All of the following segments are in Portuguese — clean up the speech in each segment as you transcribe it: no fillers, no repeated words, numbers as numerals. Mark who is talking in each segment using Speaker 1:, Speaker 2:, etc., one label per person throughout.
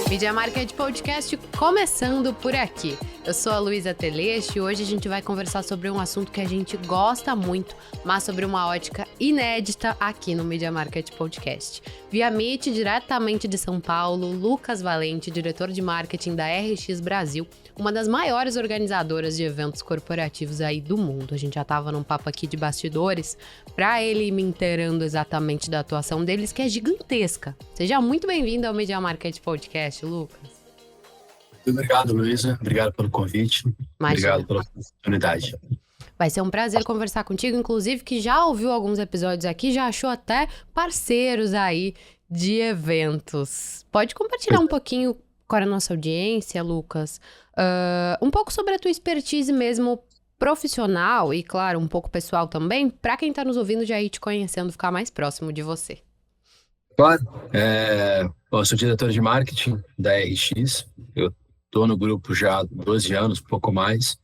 Speaker 1: Media Market Podcast começando por aqui. Eu sou a Luísa Teleixo e hoje a gente vai conversar sobre um assunto que a gente gosta muito, mas sobre uma ótica inédita aqui no Media Market Podcast. Via Meet, diretamente de São Paulo, Lucas Valente, diretor de marketing da RX Brasil, uma das maiores organizadoras de eventos corporativos aí do mundo. A gente já estava num papo aqui de bastidores para ele ir me inteirando exatamente da atuação deles, que é gigantesca. Seja muito bem-vindo ao Media Market Podcast, Lucas.
Speaker 2: Obrigado, Luísa. Obrigado pelo convite.
Speaker 1: Imagina.
Speaker 2: Obrigado pela oportunidade.
Speaker 1: Vai ser um prazer conversar contigo, inclusive que já ouviu alguns episódios aqui, já achou até parceiros aí de eventos. Pode compartilhar um pouquinho com a nossa audiência, Lucas, um pouco sobre a tua expertise mesmo profissional e, claro, um pouco pessoal também, para quem está nos ouvindo já ir te conhecendo, ficar mais próximo de você.
Speaker 2: Claro. Eu sou diretor de marketing da RX. Eu estou no grupo já há 12 anos, pouco mais.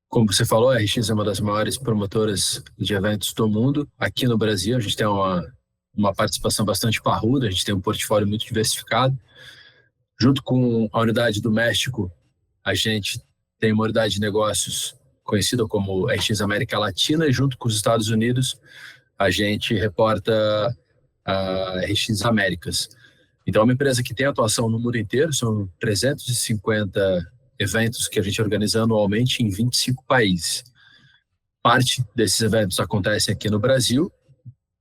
Speaker 2: Como você falou, a RX é uma das maiores promotoras de eventos do mundo. Aqui no Brasil, a gente tem uma participação bastante parruda, a gente tem um portfólio muito diversificado. Junto com a unidade do México, a gente tem uma unidade de negócios conhecida como RX América Latina, e junto com os Estados Unidos, a gente reporta a RX Américas. Então, é uma empresa que tem atuação no mundo inteiro, são 350 eventos que a gente organiza anualmente em 25 países. Parte desses eventos acontece aqui no Brasil.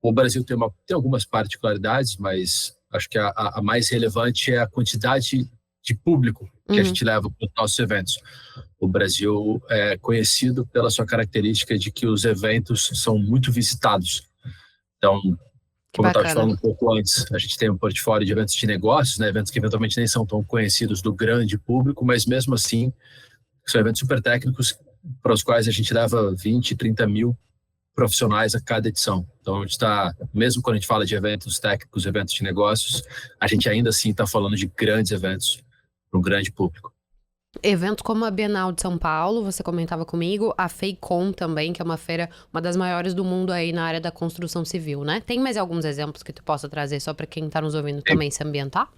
Speaker 2: O Brasil tem algumas particularidades, mas acho que a mais relevante é a quantidade de público que a gente leva para os nossos eventos. O Brasil é conhecido pela sua característica de que os eventos são muito visitados. Então, como eu estava te falando um pouco antes, a gente tem um portfólio de eventos de negócios, né? Eventos que eventualmente nem são tão conhecidos do grande público, mas mesmo assim são eventos super técnicos para os quais a gente leva 20, 30 mil profissionais a cada edição. Então, a gente está, mesmo quando a gente fala de eventos técnicos, eventos de negócios, a gente ainda assim está falando de grandes eventos para um grande público.
Speaker 1: Eventos como a Bienal de São Paulo, você comentava comigo, a FEICOM também, que é uma feira, uma das maiores do mundo aí na área da construção civil, né? Tem mais alguns exemplos que tu possa trazer só para quem está nos ouvindo também se ambientar?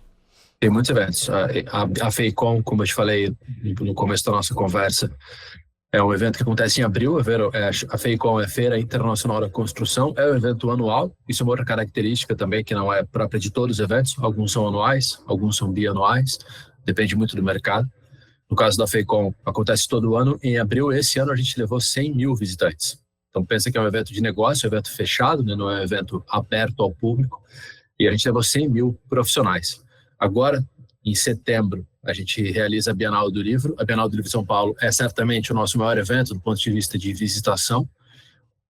Speaker 2: Tem muitos eventos. A FEICOM, como eu te falei no começo da nossa conversa, é um evento que acontece em abril. A FEICOM é a Feira Internacional da Construção, é um evento anual. Isso é uma outra característica também, que não é própria de todos os eventos. Alguns são anuais, alguns são bianuais, depende muito do mercado. No caso da FEICOM, acontece todo ano. Em abril, esse ano, a gente levou 100 mil visitantes. Então, pensa que é um evento de negócio, um evento fechado, né? Não é um evento aberto ao público. E a gente levou 100 mil profissionais. Agora, em setembro, a gente realiza a Bienal do Livro. A Bienal do Livro de São Paulo é certamente o nosso maior evento do ponto de vista de visitação.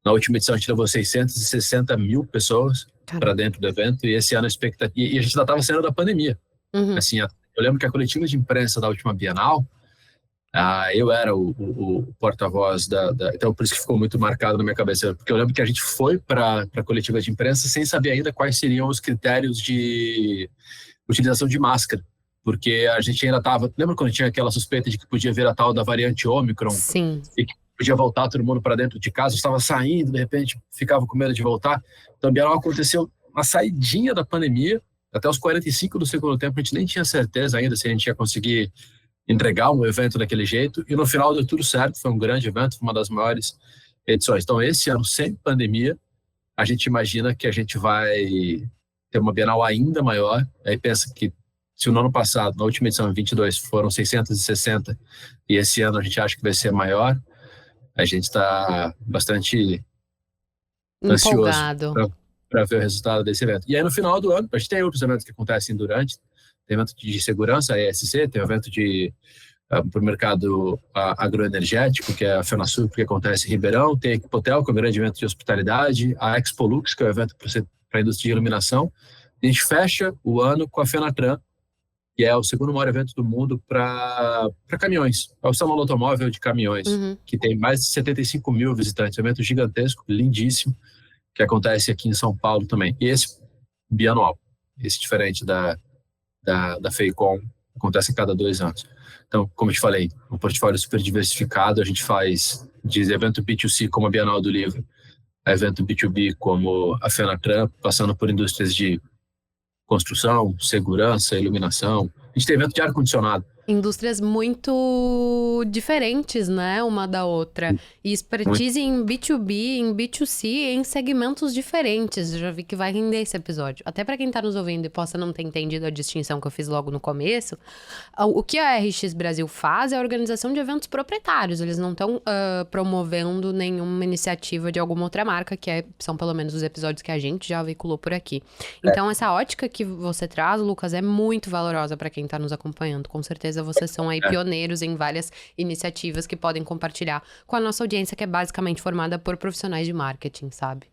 Speaker 2: Na última edição, a gente levou 660 mil pessoas para dentro do evento. E esse ano, a expectativa... E a gente ainda estava saindo da pandemia. Assim, eu lembro que a coletiva de imprensa da última Bienal, eu era o porta-voz então por isso que ficou muito marcado na minha cabeça, porque eu lembro que a gente foi para a coletiva de imprensa sem saber ainda quais seriam os critérios de utilização de máscara, porque a gente ainda estava... Lembra quando tinha aquela suspeita de que podia vir a tal da variante Ômicron?
Speaker 1: Sim.
Speaker 2: E que podia voltar todo mundo para dentro de casa, estava saindo, de repente ficava com medo de voltar. Então a Bienal aconteceu uma saidinha da pandemia. Até os 45 do segundo tempo, a gente nem tinha certeza ainda se a gente ia conseguir entregar um evento daquele jeito. E no final deu tudo certo, foi um grande evento, foi uma das maiores edições. Então, esse ano, sem pandemia, a gente imagina que a gente vai ter uma Bienal ainda maior. Aí pensa que se no ano passado, na última edição, em 22, foram 660, e esse ano a gente acha que vai ser maior, a gente está bastante
Speaker 1: empolgado,
Speaker 2: ansioso para ver o resultado desse evento. E aí, no final do ano, a gente tem outros eventos que acontecem durante. Tem evento de segurança, a ESC, tem evento para o mercado agroenergético, que é a FenaSul, que acontece em Ribeirão, tem a Equipotel, que é um grande evento de hospitalidade, a Expolux, que é um evento para a indústria de iluminação. E a gente fecha o ano com a Fenatran, que é o segundo maior evento do mundo para caminhões. É o Salão Automóvel de Caminhões, que tem mais de 75 mil visitantes. É um evento gigantesco, lindíssimo, que acontece aqui em São Paulo também. E esse bianual, esse diferente da FEICOM, acontece a cada 2 anos. Então, como eu te falei, um portfólio super diversificado. A gente faz de evento B2C como a Bienal do Livro. evento B2B como a Fenatran, passando por indústrias de construção, segurança, iluminação. A gente tem evento de ar-condicionado.
Speaker 1: Indústrias muito diferentes, né, uma da outra. E expertise em B2B, em B2C, em segmentos diferentes. Eu já vi que vai render esse episódio. Até para quem tá nos ouvindo e possa não ter entendido a distinção que eu fiz logo no começo, o que a RX Brasil faz é a organização de eventos proprietários. Eles não estão promovendo nenhuma iniciativa de alguma outra marca, são pelo menos os episódios que a gente já veiculou por aqui. Então, essa ótica que você traz, Lucas, é muito valorosa para quem tá nos acompanhando. Com certeza vocês são aí pioneiros em várias iniciativas que podem compartilhar com a nossa audiência, que é basicamente formada por profissionais de marketing, sabe?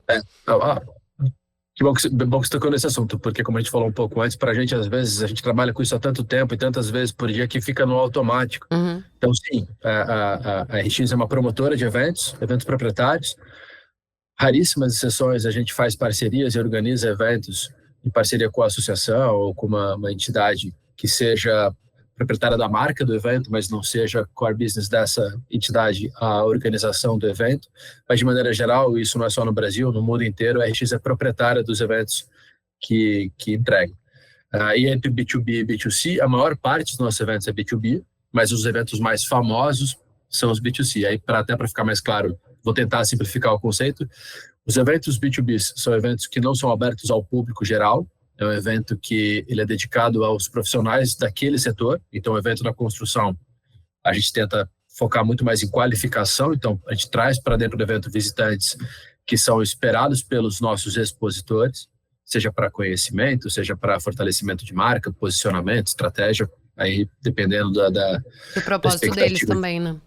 Speaker 2: Que bom que você tocou nesse assunto, porque como a gente falou um pouco antes, pra gente, às vezes, a gente trabalha com isso há tanto tempo e tantas vezes por dia que fica no automático.
Speaker 1: Uhum.
Speaker 2: Então, sim, a RX é uma promotora de eventos proprietários. Raríssimas exceções, a gente faz parcerias e organiza eventos em parceria com a associação ou com uma entidade que seja proprietária da marca do evento, mas não seja core business dessa entidade a organização do evento. Mas, de maneira geral, isso não é só no Brasil, no mundo inteiro, a RX é proprietária dos eventos que entrega. E entre B2B e B2C, a maior parte dos nossos eventos é B2B, mas os eventos mais famosos são os B2C. Aí, até para ficar mais claro, vou tentar simplificar o conceito. Os eventos B2B são eventos que não são abertos ao público geral. É um evento que ele é dedicado aos profissionais daquele setor. Então, o evento da construção, a gente tenta focar muito mais em qualificação. Então, a gente traz para dentro do evento visitantes que são esperados pelos nossos expositores, seja para conhecimento, seja para fortalecimento de marca, posicionamento, estratégia, aí dependendo
Speaker 1: do propósito deles também, né?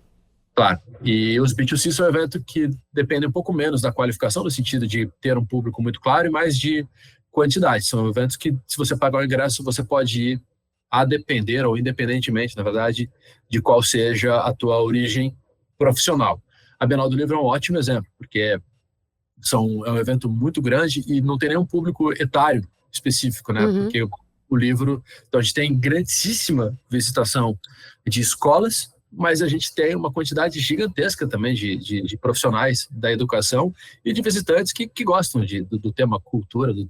Speaker 2: Claro. E os B2C são eventos que dependem um pouco menos da qualificação, no sentido de ter um público muito claro e mais de quantidade. São eventos que, se você pagar o ingresso, você pode ir a depender, ou independentemente, na verdade, de qual seja a tua origem profissional. A Bienal do Livro é um ótimo exemplo, porque é um evento muito grande e não tem nenhum público etário específico, né?
Speaker 1: Uhum.
Speaker 2: Porque o livro... Então, a gente tem grandíssima visitação de escolas, mas a gente tem uma quantidade gigantesca também de profissionais da educação e de visitantes que gostam do tema cultura, do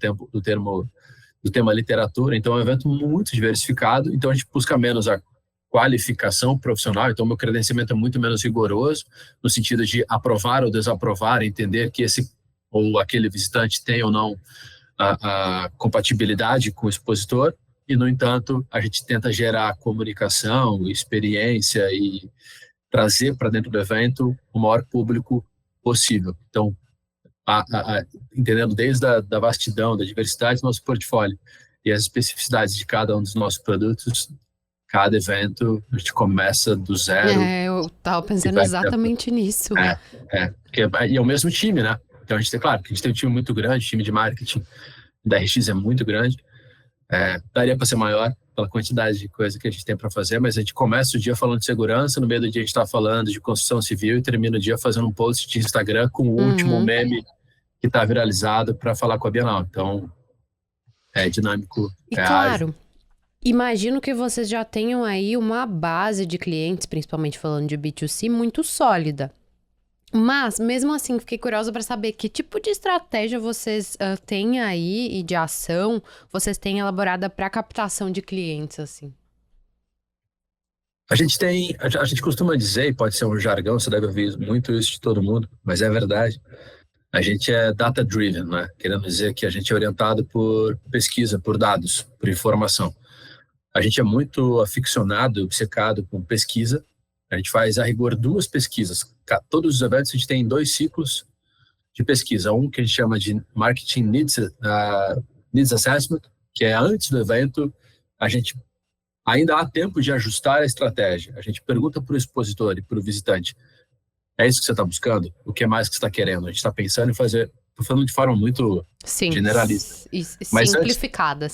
Speaker 2: tema literatura. Então, é um evento muito diversificado. Então, a gente busca menos a qualificação profissional. Então, meu credenciamento é muito menos rigoroso, no sentido de aprovar ou desaprovar, entender que esse ou aquele visitante tem ou não a compatibilidade com o expositor. E, no entanto, a gente tenta gerar comunicação, experiência e trazer para dentro do evento o maior público possível. Então, entendendo desde a vastidão, da diversidade do nosso portfólio e as especificidades de cada um dos nossos produtos, cada evento a gente começa do zero.
Speaker 1: Eu estava pensando exatamente nisso.
Speaker 2: E é o mesmo time, né? Então, a gente tem um time muito grande, o time de marketing da RX é muito grande. Daria para ser maior pela quantidade de coisa que a gente tem para fazer, mas a gente começa o dia falando de segurança, no meio do dia a gente está falando de construção civil e termina o dia fazendo um post de Instagram com o último meme que está viralizado para falar com a Bienal. Então, é dinâmico.
Speaker 1: E claro, imagino que vocês já tenham aí uma base de clientes, principalmente falando de B2C, muito sólida. Mas, mesmo assim, fiquei curiosa para saber que tipo de estratégia vocês têm aí e de ação vocês têm elaborada para captação de clientes, assim.
Speaker 2: A gente costuma dizer, e pode ser um jargão, você deve ouvir muito isso de todo mundo, mas é verdade. A gente é data-driven, né? Querendo dizer que a gente é orientado por pesquisa, por dados, por informação. A gente é muito aficionado, obcecado com pesquisa. A gente faz, a rigor, 2 pesquisas. Todos os eventos a gente tem 2 ciclos de pesquisa. Um que a gente chama de Marketing Needs Assessment, que é antes do evento, a gente ainda há tempo de ajustar a estratégia. A gente pergunta para o expositor e para o visitante: é isso que você está buscando? O que mais que você está querendo? A gente está pensando em fazer... Estou falando de forma muito generalista.
Speaker 1: Mas simplificada.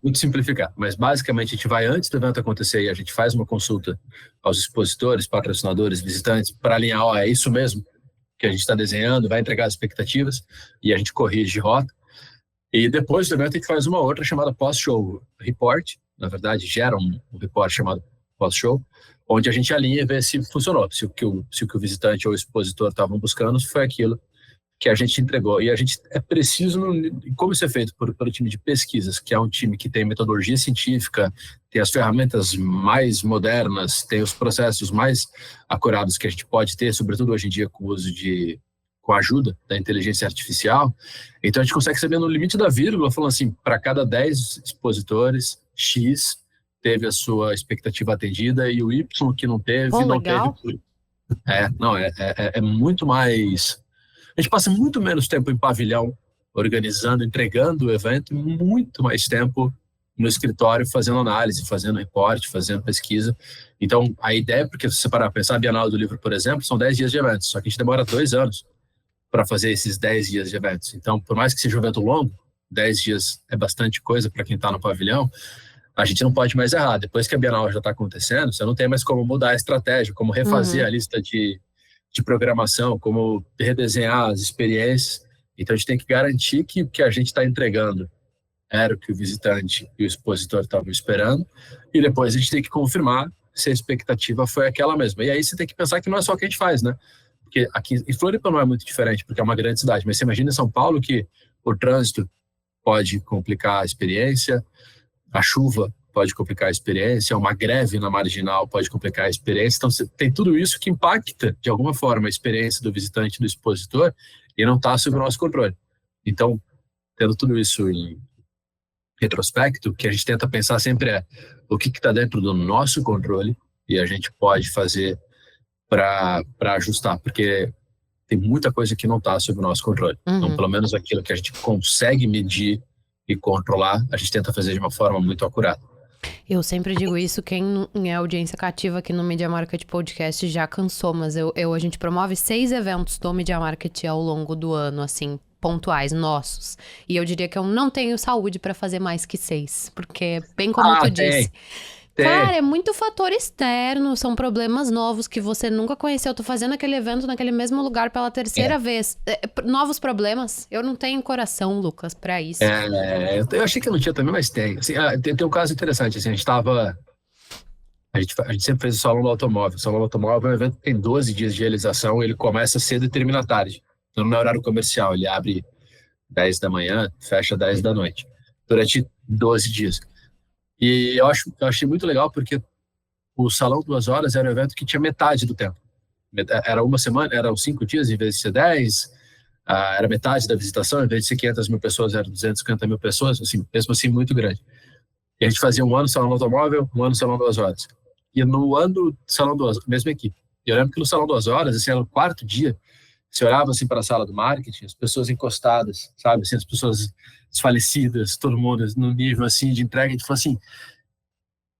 Speaker 2: Muito simplificada. Mas, basicamente, a gente vai antes do evento acontecer e a gente faz uma consulta aos expositores, patrocinadores, visitantes, para alinhar, é isso mesmo que a gente está desenhando, vai entregar as expectativas e a gente corrige rota. E depois do evento, a gente faz uma outra chamada pós-show report. Na verdade, gera um report chamado pós-show, onde a gente alinha e vê se funcionou, se o que o visitante ou o expositor estavam buscando foi aquilo que a gente entregou. E a gente é preciso, como isso é feito pelo time de pesquisas, que é um time que tem metodologia científica, tem as ferramentas mais modernas, tem os processos mais acurados que a gente pode ter, sobretudo hoje em dia com o uso com a ajuda da inteligência artificial. Então a gente consegue saber no limite da vírgula, falando assim, para cada 10 expositores, X teve a sua expectativa atendida e o Y que não teve,
Speaker 1: Pô,
Speaker 2: não
Speaker 1: legal.
Speaker 2: teve. É muito mais... A gente passa muito menos tempo em pavilhão, organizando, entregando o evento, e muito mais tempo no escritório fazendo análise, fazendo reporte, fazendo pesquisa. Então, a ideia, porque se você parar para pensar, a Bienal do Livro, por exemplo, são 10 dias de eventos, só que a gente demora 2 anos para fazer esses 10 dias de eventos. Então, por mais que seja um evento longo, 10 dias é bastante coisa para quem está no pavilhão, a gente não pode mais errar. Depois que a Bienal já está acontecendo, você não tem mais como mudar a estratégia, como refazer a lista de programação, como redesenhar as experiências. Então, a gente tem que garantir que o que a gente está entregando era o que o visitante e o expositor estavam esperando, e depois a gente tem que confirmar se a expectativa foi aquela mesma. E aí você tem que pensar que não é só o que a gente faz, né? Porque aqui em Floripa não é muito diferente, porque é uma grande cidade, mas você imagina em São Paulo que o trânsito pode complicar a experiência, a chuva pode complicar a experiência, uma greve na marginal pode complicar a experiência. Então, você tem tudo isso que impacta, de alguma forma, a experiência do visitante e do expositor e não está sob o nosso controle. Então, tendo tudo isso em retrospecto, o que a gente tenta pensar sempre é o que está dentro do nosso controle e a gente pode fazer para ajustar, porque tem muita coisa que não está sob o nosso controle. Então, pelo menos aquilo que a gente consegue medir e controlar, a gente tenta fazer de uma forma muito acurada.
Speaker 1: Eu sempre digo isso, quem é audiência cativa aqui no Media Market Podcast já cansou, mas a gente promove 6 eventos do Media Market ao longo do ano, assim, pontuais, nossos. E eu diria que eu não tenho saúde para fazer mais que 6, porque, bem como tu disse... Cara, é muito fator externo, são problemas novos que você nunca conheceu. Eu tô fazendo aquele evento naquele mesmo lugar pela terceira vez. Novos problemas. Eu não tenho coração, Lucas, pra isso.
Speaker 2: Eu achei que não tinha também, mas tem. Assim, tem um caso interessante, assim, a gente sempre fez o Salão do Automóvel. O Salão do Automóvel é um evento que tem 12 dias de realização, ele começa cedo e termina tarde. Então não é horário comercial, ele abre 10 da manhã, fecha 10 da noite. Durante 12 dias. E eu achei muito legal porque o Salão 2 Horas era um evento que tinha metade do tempo. Era uma semana, eram 5 dias em vez de ser 10, era metade da visitação, em vez de ser 500 mil pessoas, eram 250 mil pessoas, assim, mesmo assim muito grande. E a gente fazia um ano Salão do Automóvel, um ano Salão 2 Horas. E no ano Salão 2 Horas, mesma equipe. E eu lembro que no Salão 2 Horas, assim, era o 4º dia, você olhava assim para a sala do marketing, as pessoas encostadas, sabe, assim, as pessoas desfalecidas, todo mundo no nível assim de entrega, a gente falou assim,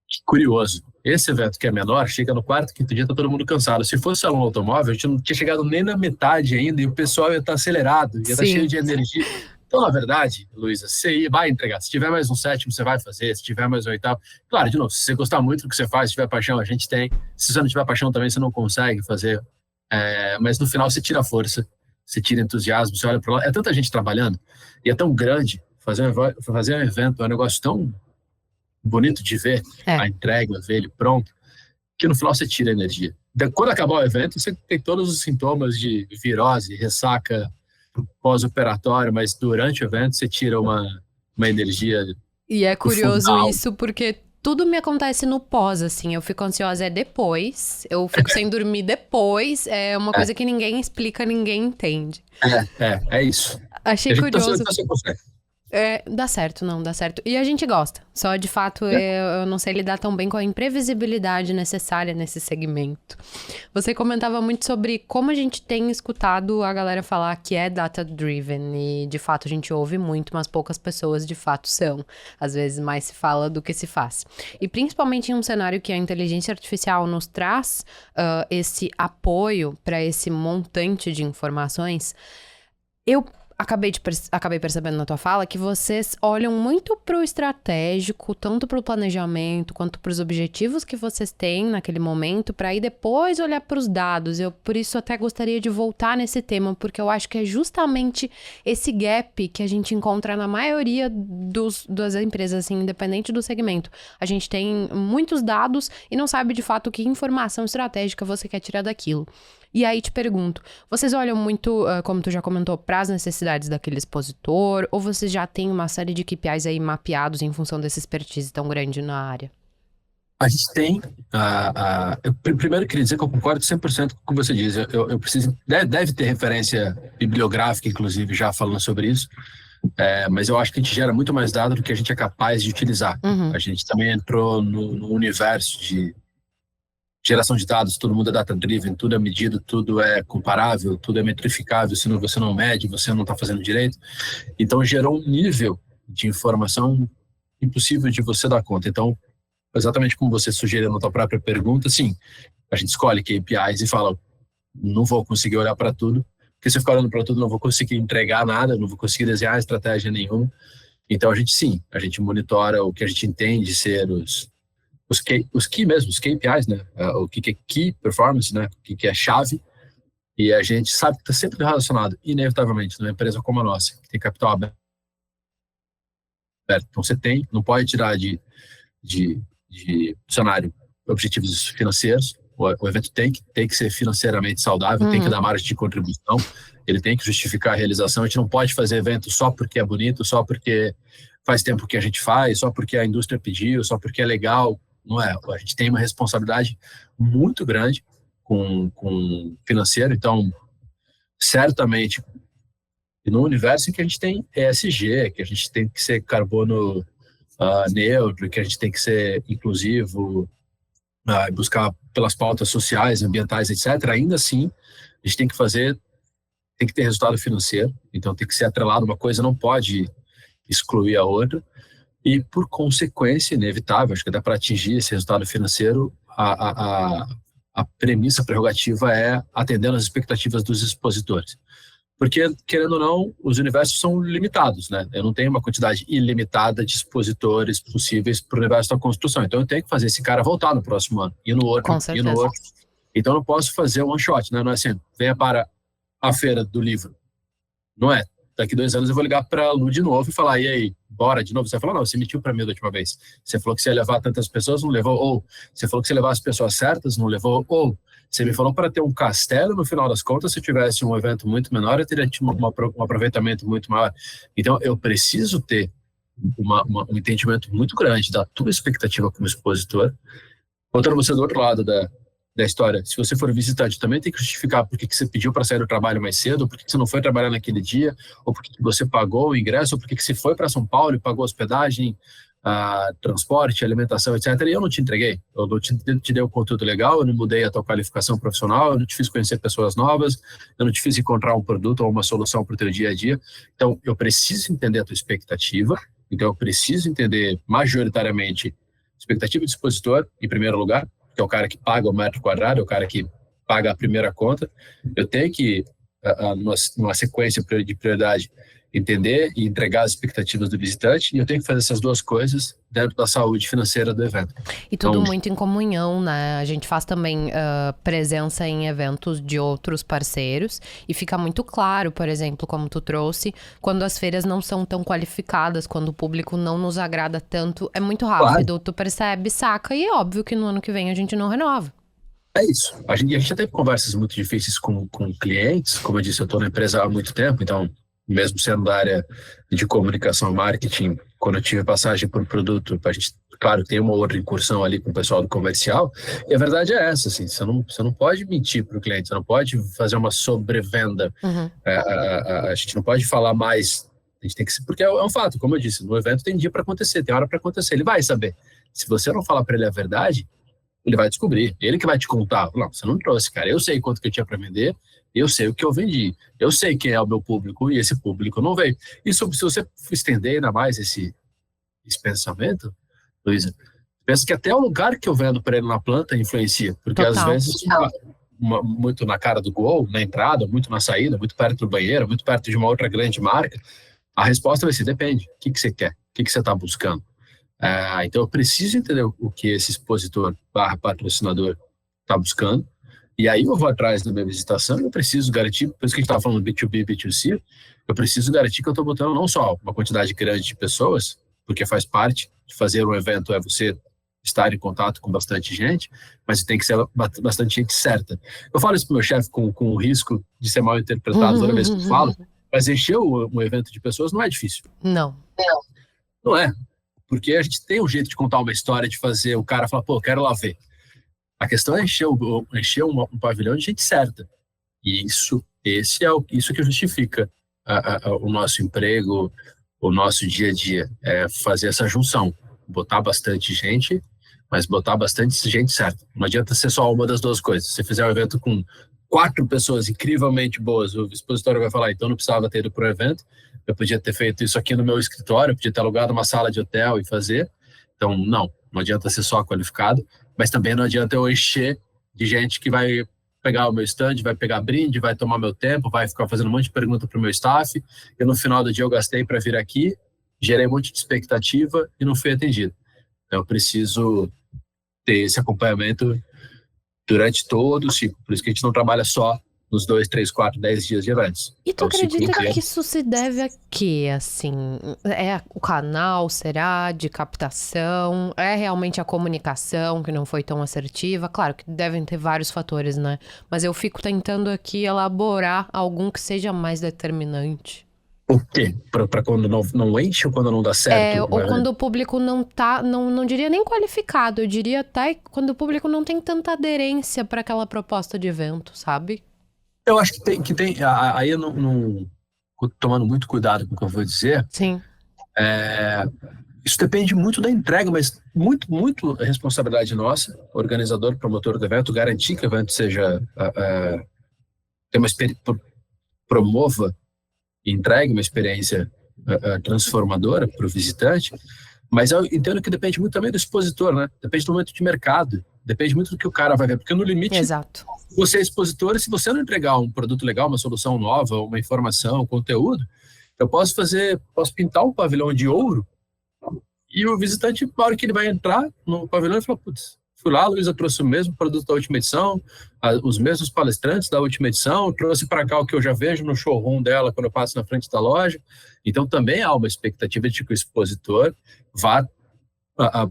Speaker 2: que curioso, esse evento que é menor, chega no 4º, 5º dia, tá todo mundo cansado. Se fosse salão automóvel, a gente não tinha chegado nem na metade ainda e o pessoal ia estar acelerado, ia estar cheio de energia. Então, na verdade, Luísa, você vai entregar. Se tiver mais um 7º, você vai fazer. Se tiver mais um 8º, claro, de novo, se você gostar muito do que você faz, se tiver paixão, a gente tem. Se você não tiver paixão também, você não consegue fazer. Mas no final você tira força, você tira entusiasmo, você olha para lá. É tanta gente trabalhando e é tão grande. Fazer um evento é um negócio tão bonito de ver, a entrega, ver ele pronto, que no final você tira a energia. Quando acabar o evento, você tem todos os sintomas de virose, ressaca, pós-operatório, mas durante o evento você tira uma energia.
Speaker 1: E é curioso isso, porque tudo me acontece no pós, assim, eu fico ansiosa depois, eu fico sem dormir depois, é uma coisa que ninguém explica, ninguém entende.
Speaker 2: É isso.
Speaker 1: Achei curioso. Dá certo, não, dá certo. E a gente gosta. Só, de fato, eu não sei lidar tão bem com a imprevisibilidade necessária nesse segmento. Você comentava muito sobre como a gente tem escutado a galera falar que é data-driven. E, de fato, a gente ouve muito, mas poucas pessoas, de fato, são. Às vezes, mais se fala do que se faz. E, principalmente em um cenário que a inteligência artificial nos traz esse apoio para esse montante de informações, eu acabei percebendo na tua fala que vocês olham muito pro estratégico, tanto pro planejamento quanto pros objetivos que vocês têm naquele momento, para aí depois olhar pros dados. Eu, por isso, até gostaria de voltar nesse tema, porque eu acho que é justamente esse gap que a gente encontra na maioria das empresas, assim, independente do segmento. A gente tem muitos dados e não sabe, de fato, que informação estratégica você quer tirar daquilo. E aí te pergunto, vocês olham muito, como tu já comentou, para as necessidades daquele expositor, ou vocês já têm uma série de KPIs aí mapeados em função dessa expertise tão grande na área?
Speaker 2: A gente tem, eu primeiro queria dizer que eu concordo 100% com o que você diz. Eu preciso, deve ter referência bibliográfica, inclusive, já falando sobre isso, mas eu acho que a gente gera muito mais dado do que a gente é capaz de utilizar.
Speaker 1: Uhum.
Speaker 2: A gente também entrou no universo de geração de dados, todo mundo é data-driven, tudo é medido, tudo é comparável, tudo é metrificável, senão você não mede, você não está fazendo direito. Então, gerou um nível de informação impossível de você dar conta. Então, exatamente como você sugeriu na tua própria pergunta, sim, a gente escolhe KPIs e fala, não vou conseguir olhar para tudo, porque se eu ficar olhando para tudo, não vou conseguir entregar nada, não vou conseguir desenhar estratégia nenhuma. Então, a gente monitora o que a gente entende ser os KPIs, né? O que é Key Performance, né? O que é chave, e a gente sabe que está sempre relacionado, inevitavelmente, numa empresa como a nossa, que tem capital aberto. Então, você não pode tirar de cenário objetivos financeiros. O evento tem que ser financeiramente saudável, tem que dar margem de contribuição, ele tem que justificar a realização. A gente não pode fazer evento só porque é bonito, só porque faz tempo que a gente faz, só porque a indústria pediu, só porque é legal. Não é. A gente tem uma responsabilidade muito grande com financeiro, então, certamente, no universo em que a gente tem ESG, que a gente tem que ser carbono neutro, que a gente tem que ser inclusivo, buscar pelas pautas sociais, ambientais, etc., ainda assim, a gente tem que ter resultado financeiro, então tem que ser atrelado, uma coisa não pode excluir a outra, e por consequência, inevitável, acho que dá para atingir esse resultado financeiro, a premissa, a prerrogativa é atendendo às expectativas dos expositores. Porque, querendo ou não, os universos são limitados, né? Eu não tenho uma quantidade ilimitada de expositores possíveis para o universo da construção. Então, eu tenho que fazer esse cara voltar no próximo ano, e no outro, e no outro. Então, eu não posso fazer one shot, né? Não é assim, venha para a feira do livro. Não é. Daqui 2 anos eu vou ligar para a Lu de novo e falar, e aí, bora de novo? Você vai falar, não, você mentiu para mim da última vez. Você falou que você ia levar tantas pessoas, não levou. Ou você falou que você ia levar as pessoas certas, não levou. Ou você me falou para ter um castelo, no final das contas, se tivesse um evento muito menor, eu teria tido um aproveitamento muito maior. Então, eu preciso ter um entendimento muito grande da tua expectativa como expositor. Botando você do outro lado da história, se você for visitante, também tem que justificar por que você pediu para sair do trabalho mais cedo, ou por que você não foi trabalhar naquele dia, ou por que você pagou o ingresso, ou por que você foi para São Paulo e pagou hospedagem, transporte, alimentação, etc. E eu não te entreguei, eu não te dei um conteúdo legal, eu não mudei a tua qualificação profissional, eu não te fiz conhecer pessoas novas, eu não te fiz encontrar um produto ou uma solução para o teu dia a dia. Então, eu preciso entender a tua expectativa, então eu preciso entender majoritariamente a expectativa do expositor, em primeiro lugar, que é o cara que paga o metro quadrado, é o cara que paga a primeira conta. Eu tenho que, numa sequência de prioridade, entender e entregar as expectativas do visitante, e eu tenho que fazer essas duas coisas dentro da saúde financeira do evento.
Speaker 1: E tudo muito em comunhão, né? A gente faz também presença em eventos de outros parceiros e fica muito claro, por exemplo, como tu trouxe, quando as feiras não são tão qualificadas, quando o público não nos agrada tanto, é muito rápido, claro. Tu percebe, saca, e é óbvio que no ano que vem a gente não renova.
Speaker 2: É isso. A gente já teve conversas muito difíceis com clientes, como eu disse, eu estou na empresa há muito tempo, então mesmo sendo da área de comunicação e marketing, quando eu tive passagem por produto, a gente, claro, tem uma outra incursão ali com o pessoal do comercial, e a verdade é essa, assim, você não pode mentir para o cliente, você não pode fazer uma sobrevenda, a gente não pode falar mais, a gente tem que, porque é um fato, como eu disse, no evento tem dia para acontecer, tem hora para acontecer, ele vai saber. Se você não falar para ele a verdade, ele vai descobrir, ele que vai te contar, não, você não trouxe, cara, eu sei quanto que eu tinha para vender, eu sei o que eu vendi, eu sei quem é o meu público e esse público não veio. E se você estender ainda mais esse pensamento, Luísa, pensa que até o lugar que eu vendo para ele na planta influencia, porque total. Às vezes muito na cara do gol, na entrada, muito na saída, muito perto do banheiro, muito perto de uma outra grande marca, a resposta vai ser, depende, o que você quer, o que você está buscando. Então eu preciso entender o que esse expositor / patrocinador está buscando, e aí eu vou atrás da minha visitação, eu preciso garantir, por isso que a gente estava falando B2B, B2C, eu preciso garantir que eu estou botando não só uma quantidade grande de pessoas, porque faz parte de fazer um evento, é você estar em contato com bastante gente, mas tem que ser bastante gente certa. Eu falo isso pro meu chefe com o risco de ser mal interpretado toda vez que eu falo, mas encher um evento de pessoas não é difícil.
Speaker 1: Não.
Speaker 2: Não é, porque a gente tem um jeito de contar uma história, de fazer o cara falar, pô, quero lá ver. A questão é encher um pavilhão de gente certa. E isso que justifica o nosso emprego, o nosso dia a dia, é fazer essa junção, botar bastante gente, mas botar bastante gente certa. Não adianta ser só uma das duas coisas. Se fizer um evento com 4 pessoas incrivelmente boas, o expositório vai falar, então não precisava ter ido para o evento, eu podia ter feito isso aqui no meu escritório, eu podia ter alugado uma sala de hotel e fazer. Então, não adianta ser só qualificado, mas também não adianta eu encher de gente que vai pegar o meu stand, vai pegar brinde, vai tomar meu tempo, vai ficar fazendo um monte de pergunta para o meu staff, e no final do dia eu gastei para vir aqui, gerei um monte de expectativa e não fui atendido. Então, eu preciso ter esse acompanhamento durante todo o ciclo. Por isso que a gente não trabalha só nos 2, 3, 4, 10 dias de eventos.
Speaker 1: E tu acredita que isso se deve a quê, assim? É o canal, será? De captação? É realmente a comunicação que não foi tão assertiva? Claro que devem ter vários fatores, né? Mas eu fico tentando aqui elaborar algum que seja mais determinante.
Speaker 2: O quê? Pra quando não enche ou quando não dá certo?
Speaker 1: Ou quando o público não tá, não diria nem qualificado, eu diria até quando o público não tem tanta aderência para aquela proposta de evento, sabe?
Speaker 2: Eu acho que tem aí eu não tomando muito cuidado com o que eu vou dizer.
Speaker 1: Sim.
Speaker 2: Isso depende muito da entrega, mas muito responsabilidade nossa, organizador, promotor do evento, garantir que o evento seja promova e entregue uma experiência transformadora para o visitante. Mas eu entendo que depende muito também do expositor, né? Depende do momento de mercado, depende muito do que o cara vai ver, porque no limite,
Speaker 1: Exato.
Speaker 2: Você é expositor, e se você não entregar um produto legal, uma solução nova, uma informação, um conteúdo, eu posso pintar um pavilhão de ouro e o visitante, na hora que ele vai entrar no pavilhão, ele fala, putz, fui lá, a Luísa trouxe o mesmo produto da última edição, os mesmos palestrantes da última edição, trouxe para cá o que eu já vejo no showroom dela quando eu passo na frente da loja. Então também há uma expectativa de que o expositor vá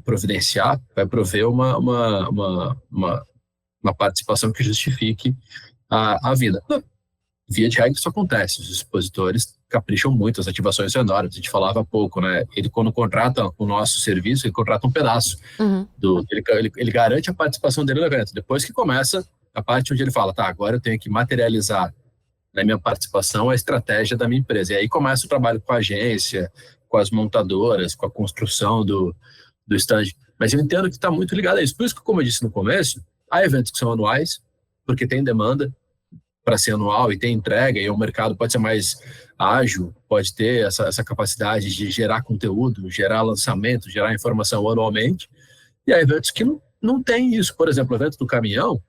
Speaker 2: providenciar, vai prover uma participação que justifique a vida. Via de regra, isso acontece. Os expositores capricham muito, as ativações são enormes. A gente falava há pouco, né? Ele, quando contrata o nosso serviço, ele contrata um pedaço. Ele garante a participação dele no evento. Depois que começa a parte onde ele fala, tá, agora eu tenho que materializar na minha participação a estratégia da minha empresa. E aí começa o trabalho com a agência, com as montadoras, com a construção do stand. Mas eu entendo que está muito ligado a isso. Por isso que, como eu disse no começo, há eventos que são anuais, porque tem demanda para ser anual e tem entrega, e o mercado pode ser mais ágil, pode ter essa capacidade de gerar conteúdo, gerar lançamento, gerar informação anualmente. E há eventos que não tem isso. Por exemplo, o evento do caminhão,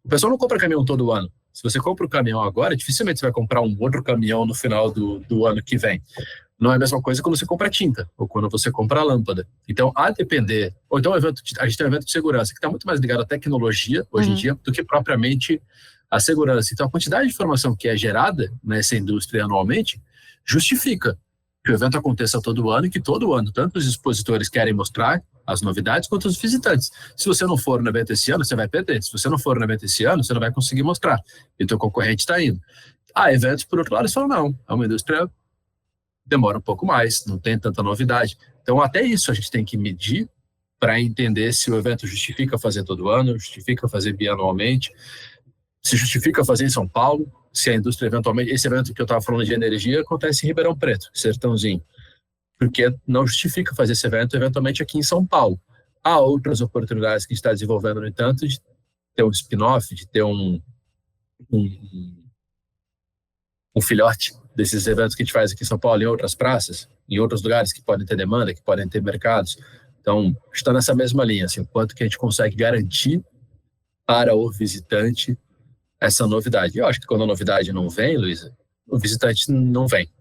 Speaker 2: o pessoal não compra caminhão todo ano. Se você compra o caminhão agora, dificilmente você vai comprar um outro caminhão no final do ano que vem. Não é a mesma coisa quando você compra tinta ou quando você compra a lâmpada. Então, a depender... Ou então, a gente tem um evento de segurança que está muito mais ligado à tecnologia, hoje em dia, do que propriamente à segurança. Então, a quantidade de informação que é gerada nessa indústria anualmente justifica que o evento aconteça todo ano e que todo ano, tanto os expositores querem mostrar as novidades, quanto os visitantes. Se você não for no evento esse ano, você vai perder. Se você não for no evento esse ano, você não vai conseguir mostrar. E o teu concorrente está indo. Há eventos, por outro lado, eles falam, não, é uma indústria demora um pouco mais, não tem tanta novidade. Então, até isso a gente tem que medir para entender se o evento justifica fazer todo ano, justifica fazer bianualmente, se justifica fazer em São Paulo, se a indústria eventualmente... Esse evento que eu estava falando de energia acontece em Ribeirão Preto, Sertãozinho, porque não justifica fazer esse evento eventualmente aqui em São Paulo. Há outras oportunidades que a gente está desenvolvendo, no entanto, de ter um spin-off, de ter um filhote desses eventos que a gente faz aqui em São Paulo, em outras praças, em outros lugares que podem ter demanda, que podem ter mercados. Então, está nessa mesma linha, assim, o quanto que a gente consegue garantir para o visitante essa novidade. Eu acho que quando a novidade não vem, Luísa, o visitante não vem.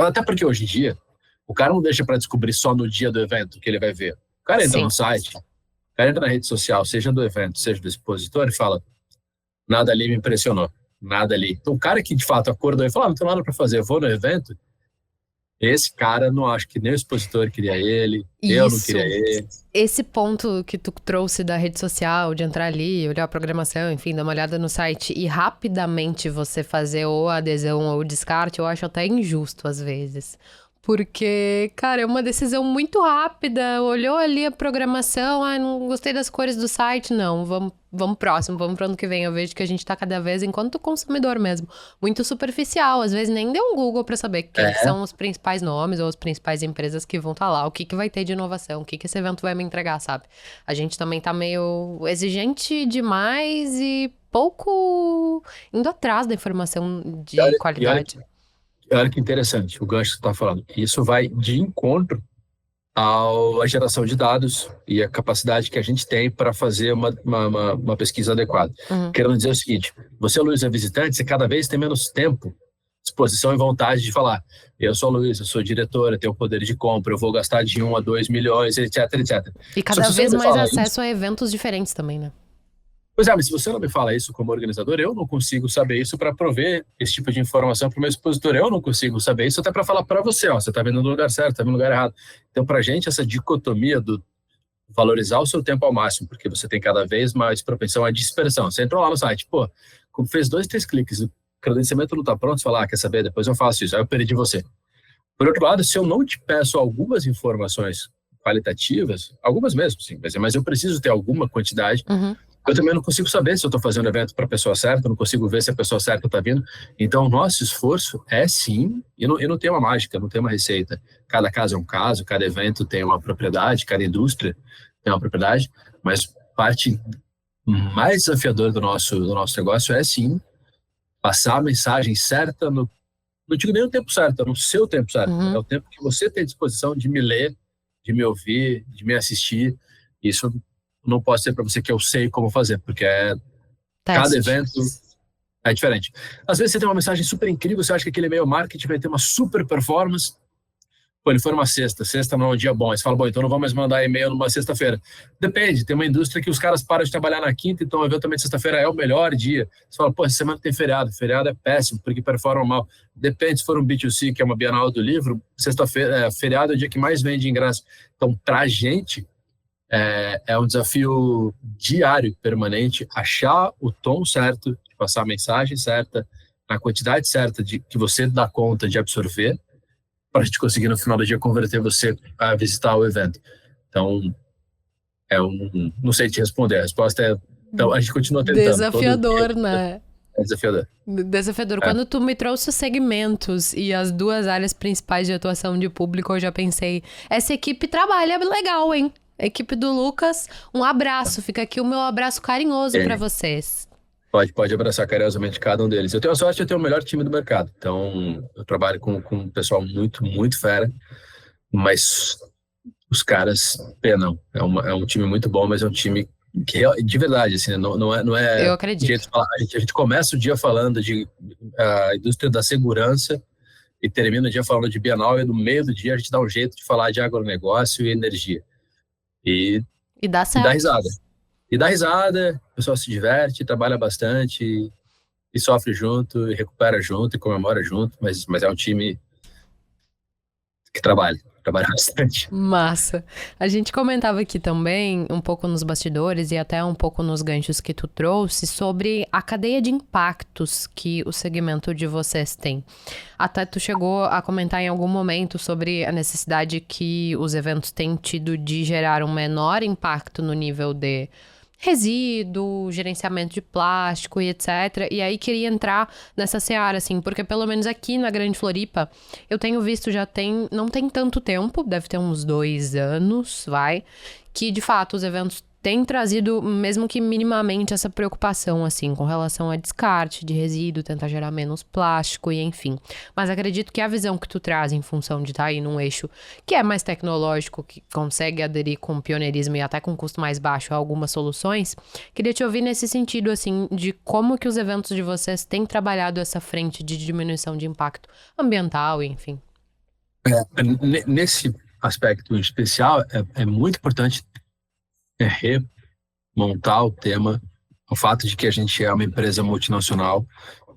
Speaker 2: Até porque hoje em dia, o cara não deixa para descobrir só no dia do evento que ele vai ver. O cara entra no site, o cara entra na rede social, seja do evento, seja do expositor, e fala, nada ali me impressionou. Nada ali. Então, o cara que de fato acordou e falou, não tem nada para fazer, eu vou no evento, Esse cara, não acho que nem o expositor queria ele, eu não
Speaker 1: Isso,
Speaker 2: queria ele.
Speaker 1: esse ponto que tu trouxe da rede social, de entrar ali, olhar a programação, enfim, dar uma olhada no site e rapidamente você fazer ou a adesão ou o descarte, eu acho até injusto às vezes. Porque, cara, é uma decisão muito rápida. Olhou ali a programação, não gostei das cores do site, não, vamos próximo, vamos pro ano que vem. Eu vejo que a gente tá cada vez, enquanto consumidor mesmo, muito superficial. Às vezes nem deu um Google pra saber quem que
Speaker 2: É,
Speaker 1: são os principais nomes ou as principais empresas que vão estar lá, o que que vai ter de inovação, o que que esse evento vai me entregar, sabe? A gente também tá meio exigente demais e pouco indo atrás da informação
Speaker 2: e
Speaker 1: de
Speaker 2: olha, e olha,
Speaker 1: qualidade.
Speaker 2: olha que interessante o gancho que você está falando. Isso vai de encontro à geração de dados e a capacidade que a gente tem para fazer uma pesquisa adequada.
Speaker 1: Uhum.
Speaker 2: Querendo dizer o seguinte, você, Luiz, é visitante, você cada vez tem menos tempo, disposição e vontade de falar, eu sou o Luiz, eu sou diretor, eu tenho poder de compra, eu vou gastar de 1 a 2 milhões, etc, etc.
Speaker 1: E
Speaker 2: Só que
Speaker 1: cada
Speaker 2: se você não
Speaker 1: vez
Speaker 2: me
Speaker 1: mais
Speaker 2: fala isso,
Speaker 1: acesso a eventos diferentes também, né?
Speaker 2: pois é, mas se você não me fala isso como organizador, eu não consigo saber isso para prover esse tipo de informação para o meu expositor. Eu não consigo saber isso até para falar para você, ó, você está vendo no lugar certo, está vendo no lugar errado. Então, para a gente, essa dicotomia do valorizar o seu tempo ao máximo, porque você tem cada vez mais propensão à dispersão. Você entrou lá no site, pô, fez 2, 3 cliques, o credenciamento não está pronto, você fala, quer saber, depois eu faço isso, aí eu perdi você. Por outro lado, se eu não te peço algumas informações qualitativas, algumas mesmo, sim, mas eu preciso ter alguma quantidade,
Speaker 1: Uhum.
Speaker 2: eu também não consigo saber se eu estou fazendo evento para a pessoa certa, eu não consigo ver se a pessoa certa está vindo. Então, o nosso esforço é sim, e não tem uma mágica, não tem uma receita. Cada caso é um caso, cada evento tem uma propriedade, cada indústria tem uma propriedade, mas parte mais desafiadora do nosso negócio é sim passar a mensagem certa, não digo nem o tempo certo, é no seu tempo certo. É
Speaker 1: Uhum.
Speaker 2: o tempo que você tem disposição de me ler, de me ouvir, de me assistir. Isso não posso dizer para você que eu sei como fazer, porque cada
Speaker 1: Teste.
Speaker 2: evento é diferente. Às vezes você tem uma mensagem super incrível, você acha que aquele e-mail marketing vai ter uma super performance. Pô, ele foi numa sexta não é um dia bom. Aí você fala, bom, então não vou mais mandar e-mail numa sexta-feira. Depende, tem uma indústria que os caras param de trabalhar na quinta, então eventualmente sexta-feira é o melhor dia. Você fala, pô, essa semana tem feriado é péssimo, porque performa mal. Depende, se for um B2C, que é uma Bienal do livro, sexta-feira, feriado é o dia que mais vende ingresso. Então, pra gente, é um desafio diário, permanente, achar o tom certo, de passar a mensagem certa, na quantidade certa de que você dá conta de absorver, para a gente conseguir no final do dia converter você a visitar o evento. Então, não sei te responder, a resposta é, então a gente continua tentando, todo dia
Speaker 1: Desafiador, né?
Speaker 2: é desafiador.
Speaker 1: Desafiador.
Speaker 2: É.
Speaker 1: Quando tu me trouxe os segmentos e as duas áreas principais de atuação de público, eu já pensei, essa equipe trabalha legal, hein? A equipe do Lucas, um abraço. Fica aqui o meu abraço carinhoso pra vocês.
Speaker 2: Pode abraçar carinhosamente cada um deles. Eu tenho a sorte de ter o melhor time do mercado, então eu trabalho com um pessoal muito, muito fera, mas os caras penam. É um time muito bom, mas é um time que, de verdade, assim, não
Speaker 1: Eu
Speaker 2: é jeito
Speaker 1: acredito.
Speaker 2: de falar. A gente começa o dia falando de indústria da segurança e termina o dia falando de Bienal, e no meio do dia a gente dá um jeito de falar de agronegócio e energia. E,
Speaker 1: E dá
Speaker 2: e dá
Speaker 1: certo.
Speaker 2: risada. E dá risada, o pessoal se diverte, trabalha bastante, e sofre junto, e recupera junto, e comemora junto, mas é um time que trabalha bastante.
Speaker 1: Massa. A gente comentava aqui também, um pouco nos bastidores e até um pouco nos ganchos que tu trouxe, sobre a cadeia de impactos que o segmento de vocês tem. Até tu chegou a comentar em algum momento sobre a necessidade que os eventos têm tido de gerar um menor impacto no nível de resíduo, gerenciamento de plástico e etc. E aí queria entrar nessa seara, assim, porque pelo menos aqui na Grande Floripa, eu tenho visto, não tem tanto tempo, deve ter uns 2 anos, que de fato os eventos têm trazido, mesmo que minimamente, essa preocupação, assim, com relação a descarte de resíduo, tentar gerar menos plástico e enfim. Mas acredito que a visão que tu traz em função de estar aí num eixo que é mais tecnológico, que consegue aderir com pioneirismo e até com custo mais baixo a algumas soluções, queria te ouvir nesse sentido, assim, de como que os eventos de vocês têm trabalhado essa frente de diminuição de impacto ambiental, enfim.
Speaker 2: Nesse aspecto especial, é muito importante remontar o tema, o fato de que a gente é uma empresa multinacional,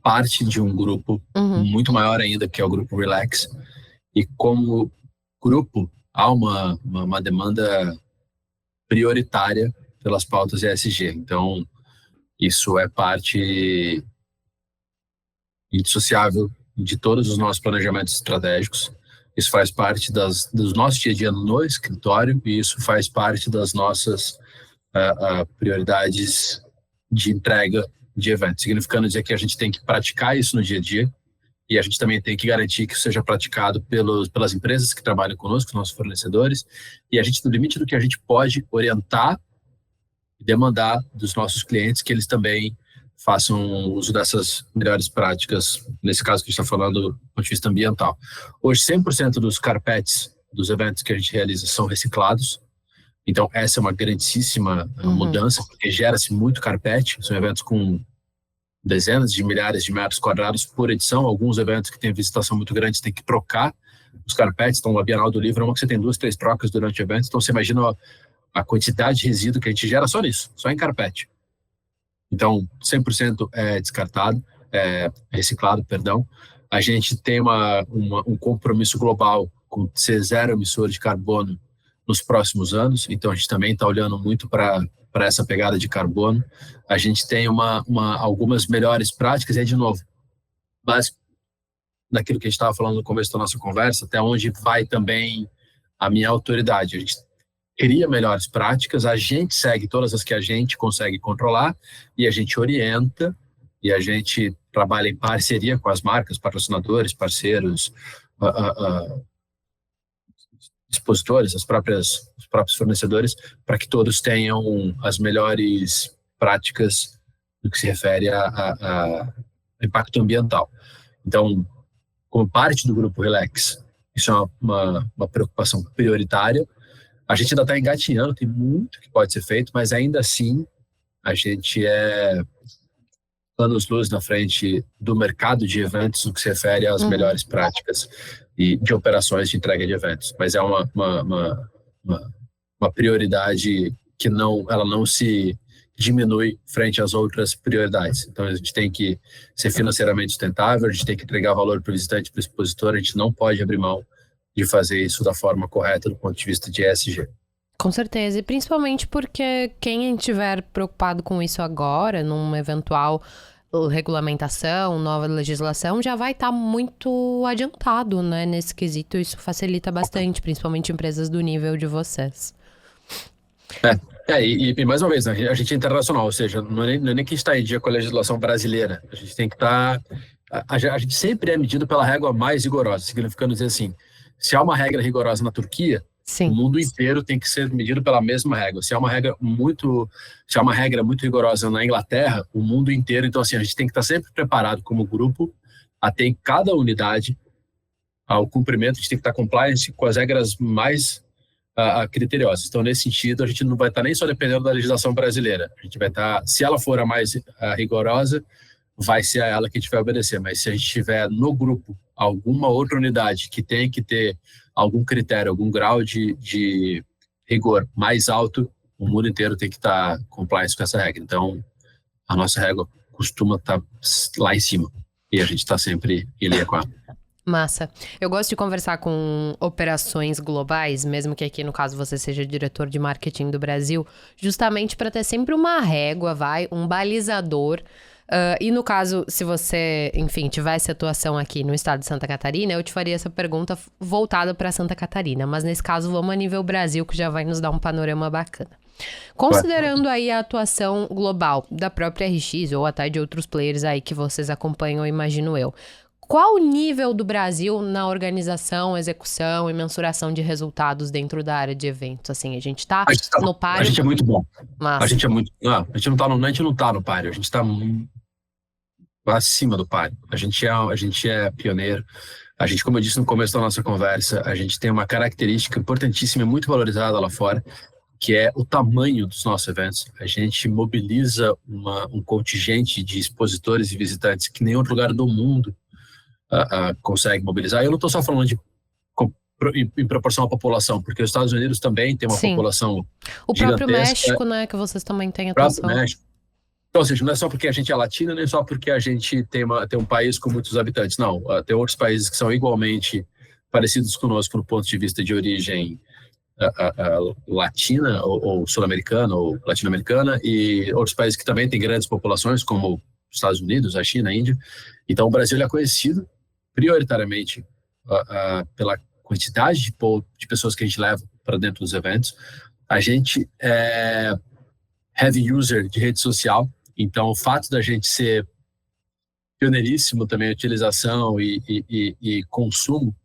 Speaker 2: parte de um grupo
Speaker 1: Uhum.
Speaker 2: muito maior ainda, que é o Grupo Relax, e como grupo há uma demanda prioritária pelas pautas ESG. Então, isso é parte indissociável de todos os nossos planejamentos estratégicos. Isso faz parte dos nossos dia a dia no escritório e isso faz parte das nossas prioridades de entrega de eventos, significando dizer que a gente tem que praticar isso no dia a dia e a gente também tem que garantir que isso seja praticado pelas empresas que trabalham conosco, nossos fornecedores, e a gente, no limite do que a gente pode, orientar e demandar dos nossos clientes que eles também façam uso dessas melhores práticas, nesse caso que a gente está falando do ponto de vista ambiental. Hoje, 100% dos carpetes dos eventos que a gente realiza são reciclados, então essa é uma grandíssima mudança, porque gera-se muito carpete, são eventos com dezenas de milhares de metros quadrados por edição, alguns eventos que têm visitação muito grande têm que trocar os carpetes, então a Bienal do Livro é uma que você tem 2, 3 trocas durante o evento, então você imagina a quantidade de resíduo que a gente gera só nisso, só em carpete. Então, 100% é descartado, reciclado, perdão. A gente tem um compromisso global com ser zero emissor de carbono nos próximos anos, então a gente também está olhando muito para essa pegada de carbono. A gente tem algumas melhores práticas, e aí, de novo, mas naquilo que a gente estava falando no começo da nossa conversa, até onde vai também a minha autoridade. A gente cria melhores práticas, a gente segue todas as que a gente consegue controlar e a gente orienta e a gente trabalha em parceria com as marcas, patrocinadores, parceiros, expositores, os próprios fornecedores, para que todos tenham as melhores práticas no que se refere a impacto ambiental. Então, como parte do Grupo Relax, isso é uma preocupação prioritária. A gente ainda está engatinhando, tem muito que pode ser feito, mas ainda assim a gente é anos-luz na frente do mercado de eventos no que se refere às melhores práticas e de operações de entrega de eventos. Mas é uma prioridade que ela não se diminui frente às outras prioridades. Então a gente tem que ser financeiramente sustentável, a gente tem que entregar valor para o visitante, para o expositor, a gente não pode abrir mão de fazer isso da forma correta do ponto de vista de ESG.
Speaker 1: Com certeza, e principalmente porque quem estiver preocupado com isso agora, numa eventual regulamentação, nova legislação, já vai estar muito adiantado, né, nesse quesito. Isso facilita bastante, principalmente empresas do nível de vocês.
Speaker 2: E mais uma vez, né, a gente é internacional, ou seja, não é nem que está em dia com a legislação brasileira, a gente tem que estar... A gente sempre é medido pela régua mais rigorosa, significando dizer assim, se há uma regra rigorosa na Turquia,
Speaker 1: Sim.
Speaker 2: O mundo inteiro tem que ser medido pela mesma regra. Se há uma regra muito rigorosa na Inglaterra, o mundo inteiro, então assim, a gente tem que estar sempre preparado como grupo a ter em cada unidade ao cumprimento, a gente tem que estar compliance com as regras mais criteriosas. Então, nesse sentido, a gente não vai estar nem só dependendo da legislação brasileira. A gente vai estar, se ela for a mais rigorosa, vai ser a ela que a gente vai obedecer. Mas se a gente tiver no grupo alguma outra unidade que tem que ter algum critério, algum grau de rigor mais alto, o mundo inteiro tem que estar compliance com essa regra. Então, a nossa regra costuma estar lá em cima e a gente está sempre em linha com ela.
Speaker 1: Massa. Eu gosto de conversar com operações globais, mesmo que aqui no caso você seja diretor de marketing do Brasil, justamente para ter sempre uma régua, um balizador. E no caso, se você, enfim, tivesse atuação aqui no estado de Santa Catarina, eu te faria essa pergunta voltada para Santa Catarina. Mas nesse caso, vamos a nível Brasil, que já vai nos dar um panorama bacana. Considerando aí a atuação global da própria RX ou até de outros players aí que vocês acompanham, imagino eu, qual o nível do Brasil na organização, execução e mensuração de resultados dentro da área de eventos? Assim, a gente tá no páreo?
Speaker 2: A gente é muito bom.
Speaker 1: Massa.
Speaker 2: A gente é muito... Não, a gente não tá no páreo, a gente tá acima do páreo. A gente é pioneiro. A gente, como eu disse no começo da nossa conversa, a gente tem uma característica importantíssima e muito valorizada lá fora, que é o tamanho dos nossos eventos. A gente mobiliza um contingente de expositores e visitantes que nem outro lugar do mundo consegue mobilizar. Eu não estou só falando em proporção à população, porque os Estados Unidos também tem uma população
Speaker 1: o
Speaker 2: gigantesca.
Speaker 1: Próprio México, né, que vocês também têm atuação.
Speaker 2: O próprio México. Então, ou seja, não é só porque a gente é latino, nem só porque a gente tem um país com muitos habitantes. Não, tem outros países que são igualmente parecidos conosco no ponto de vista de origem latina ou sul-americana ou latino-americana, e outros países que também têm grandes populações, como os Estados Unidos, a China, a Índia. Então, o Brasil é conhecido prioritariamente pela quantidade de pessoas que a gente leva para dentro dos eventos. A gente é heavy user de rede social, então o fato da gente ser pioneiríssimo também a utilização e consumo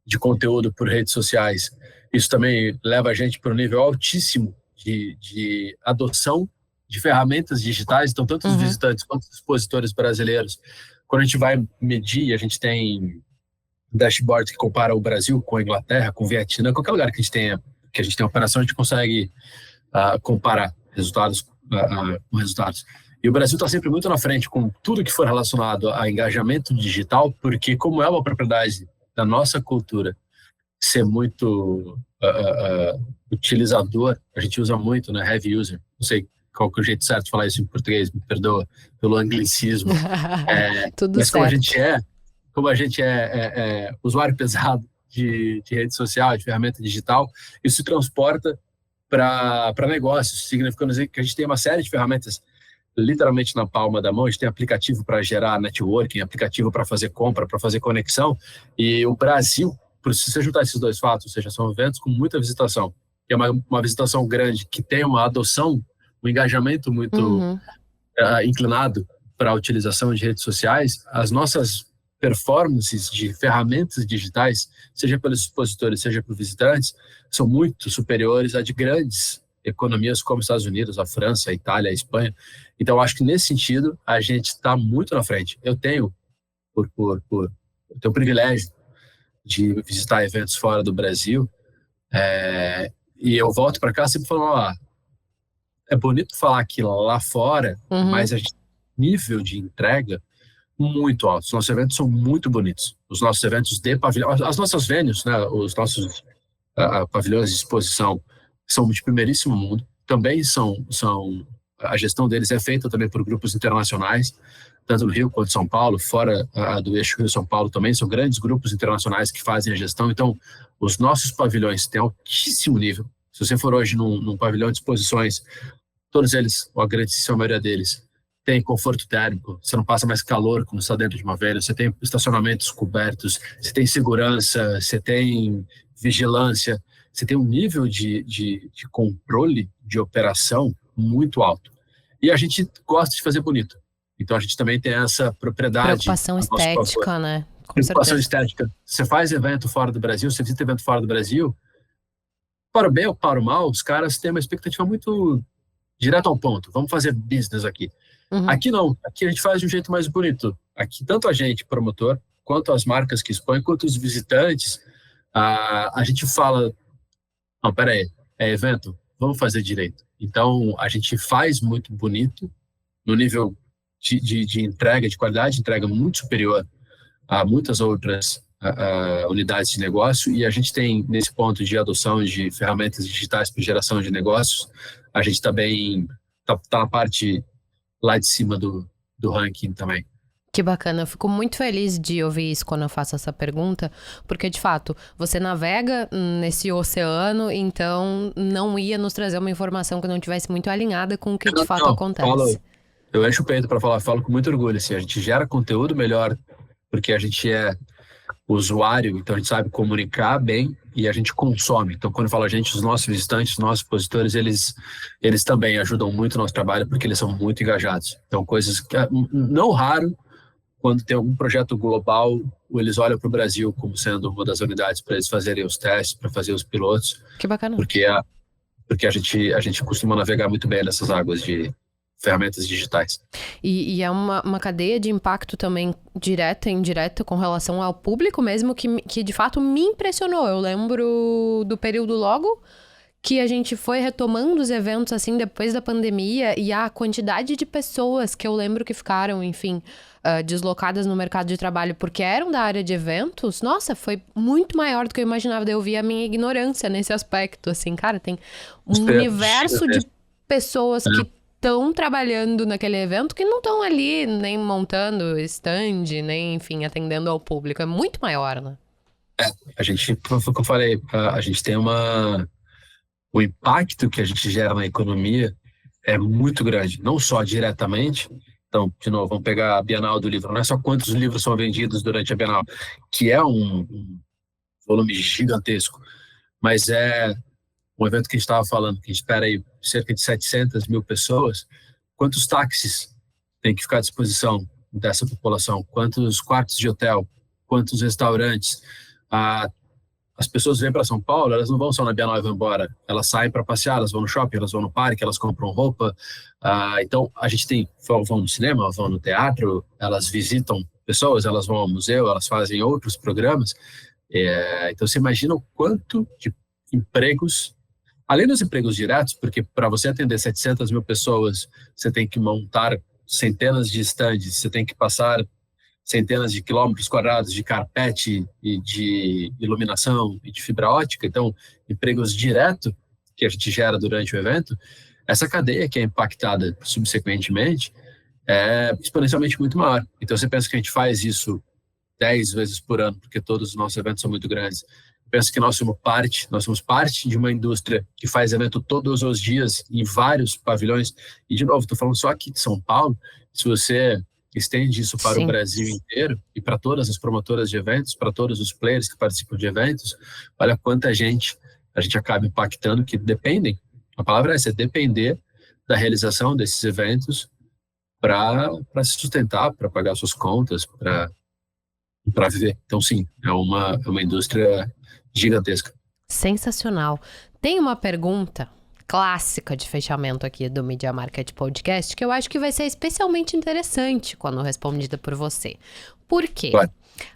Speaker 2: de conteúdo por redes sociais, isso também leva a gente para um nível altíssimo de adoção de ferramentas digitais. Então, tanto os visitantes quanto os expositores brasileiros, quando a gente vai medir, a gente tem dashboard que compara o Brasil com a Inglaterra, com o Vietnã, qualquer lugar que a gente tem operação, a gente consegue comparar resultados com resultados. E o Brasil está sempre muito na frente com tudo que for relacionado a engajamento digital, porque como é uma propriedade da nossa cultura ser muito utilizador, a gente usa muito, né, heavy user, não sei qual que é o jeito certo de falar isso em português, me perdoa pelo anglicismo.
Speaker 1: Tudo
Speaker 2: mas
Speaker 1: certo.
Speaker 2: como a gente é usuário pesado de rede social, de ferramenta digital, isso se transporta para negócios, significando que a gente tem uma série de ferramentas literalmente na palma da mão. A gente tem aplicativo para gerar networking, aplicativo para fazer compra, para fazer conexão, e o Brasil, se você juntar esses dois fatos, ou seja, são eventos com muita visitação, e é uma visitação grande, que tem uma adoção, um engajamento muito inclinado para a utilização de redes sociais, as nossas performances de ferramentas digitais, seja pelos expositores, seja por visitantes, são muito superiores a de grandes economias como os Estados Unidos, a França, a Itália, a Espanha. Então, acho que nesse sentido, a gente está muito na frente. Eu tenho o privilégio de visitar eventos fora do Brasil, e eu volto para cá sempre falando, é bonito falar que lá fora, mas a gente tem um nível de entrega muito alto. Os nossos eventos são muito bonitos. Os nossos eventos de pavilhão, as nossas venues, né, os nossos pavilhões de exposição são de primeiríssimo mundo. Também a gestão deles é feita também por grupos internacionais, tanto no Rio quanto em São Paulo, fora do eixo Rio-São Paulo também, são grandes grupos internacionais que fazem a gestão. Então, os nossos pavilhões têm altíssimo nível. Se você for hoje num pavilhão de exposições, todos eles, ou a grandíssima maioria deles, tem conforto térmico, você não passa mais calor quando está dentro de uma velha, você tem estacionamentos cobertos, você tem segurança, você tem vigilância, você tem um nível de controle de operação muito alto. E a gente gosta de fazer bonito. Então a gente também tem essa propriedade.
Speaker 1: Preocupação estética, né? Com
Speaker 2: preocupação
Speaker 1: certeza.
Speaker 2: estética. Você faz evento fora do Brasil, você visita evento fora do Brasil, para o bem ou para o mal, os caras têm uma expectativa muito direto ao ponto. Vamos fazer business aqui. Aqui não. Aqui a gente faz de um jeito mais bonito. Aqui, tanto a gente, promotor, quanto as marcas que expõem, quanto os visitantes, a gente fala, não, peraí, é evento? Vamos fazer direito. Então, a gente faz muito bonito, no nível de entrega, de qualidade de entrega muito superior a muitas outras unidades de negócio, e a gente tem, nesse ponto de adoção de ferramentas digitais para geração de negócios, a gente também tá na parte lá de cima do ranking também.
Speaker 1: Que bacana, eu fico muito feliz de ouvir isso quando eu faço essa pergunta, porque de fato, você navega nesse oceano, então não ia nos trazer uma informação que não tivesse muito alinhada com o que de fato acontece.
Speaker 2: Eu encho o peito para falar, falo com muito orgulho, assim, a gente gera conteúdo melhor, porque a gente é usuário, então a gente sabe comunicar bem e a gente consome. Então, quando eu falo a gente, os nossos visitantes, os nossos expositores, eles também ajudam muito o nosso trabalho, porque eles são muito engajados. Então, coisas que, não raro, quando tem algum projeto global, eles olham para o Brasil como sendo uma das unidades para eles fazerem os testes, para fazer os pilotos.
Speaker 1: Que bacana.
Speaker 2: Porque a gente costuma navegar muito bem nessas águas de ferramentas digitais.
Speaker 1: E é uma cadeia de impacto também direta e indireta com relação ao público mesmo, que de fato me impressionou. Eu lembro do período logo que a gente foi retomando os eventos assim depois da pandemia, e a quantidade de pessoas que eu lembro que ficaram, enfim, deslocadas no mercado de trabalho porque eram da área de eventos, nossa, foi muito maior do que eu imaginava. Daí eu vi a minha ignorância nesse aspecto, assim, cara, tem um universo de pessoas que estão trabalhando naquele evento que não estão ali nem montando stand, nem, enfim, atendendo ao público. É muito maior, né?
Speaker 2: A gente, foi o que eu falei, a gente tem o impacto que a gente gera na economia é muito grande, não só diretamente. Então, de novo, vamos pegar a Bienal do livro. Não é só quantos livros são vendidos durante a Bienal, que é um volume gigantesco, mas é um evento que a gente estava falando, que a gente espera aí cerca de 700 mil pessoas. Quantos táxis tem que ficar à disposição dessa população? Quantos quartos de hotel? Quantos restaurantes? Ah, as pessoas vêm para São Paulo, elas não vão só na Bienal e vão embora. Elas saem para passear, elas vão no shopping, elas vão no parque, elas compram roupa. Então, a gente vão no cinema, vão no teatro, elas visitam pessoas, elas vão ao museu, elas fazem outros programas. Então, você imagina o quanto de empregos, além dos empregos diretos, porque para você atender 700 mil pessoas, você tem que montar centenas de estandes, você tem que passar centenas de quilômetros quadrados de carpete e de iluminação e de fibra ótica, então empregos diretos que a gente gera durante o evento, essa cadeia que é impactada subsequentemente é exponencialmente muito maior. Então você pensa que a gente faz isso 10 vezes por ano, porque todos os nossos eventos são muito grandes. Pensa que nós somos parte de uma indústria que faz evento todos os dias em vários pavilhões. E, de novo, estou falando só aqui de São Paulo. Se você estende isso para o Brasil inteiro e para todas as promotoras de eventos, para todos os players que participam de eventos, olha quanta gente a gente acaba impactando que dependem. A palavra é essa, depender da realização desses eventos para se sustentar, para pagar suas contas, para viver. Então, sim, é uma indústria gigantesca.
Speaker 1: Sensacional. Tem uma pergunta clássica de fechamento aqui do Media Market Podcast que eu acho que vai ser especialmente interessante quando respondida por você. Por quê?
Speaker 2: Vai.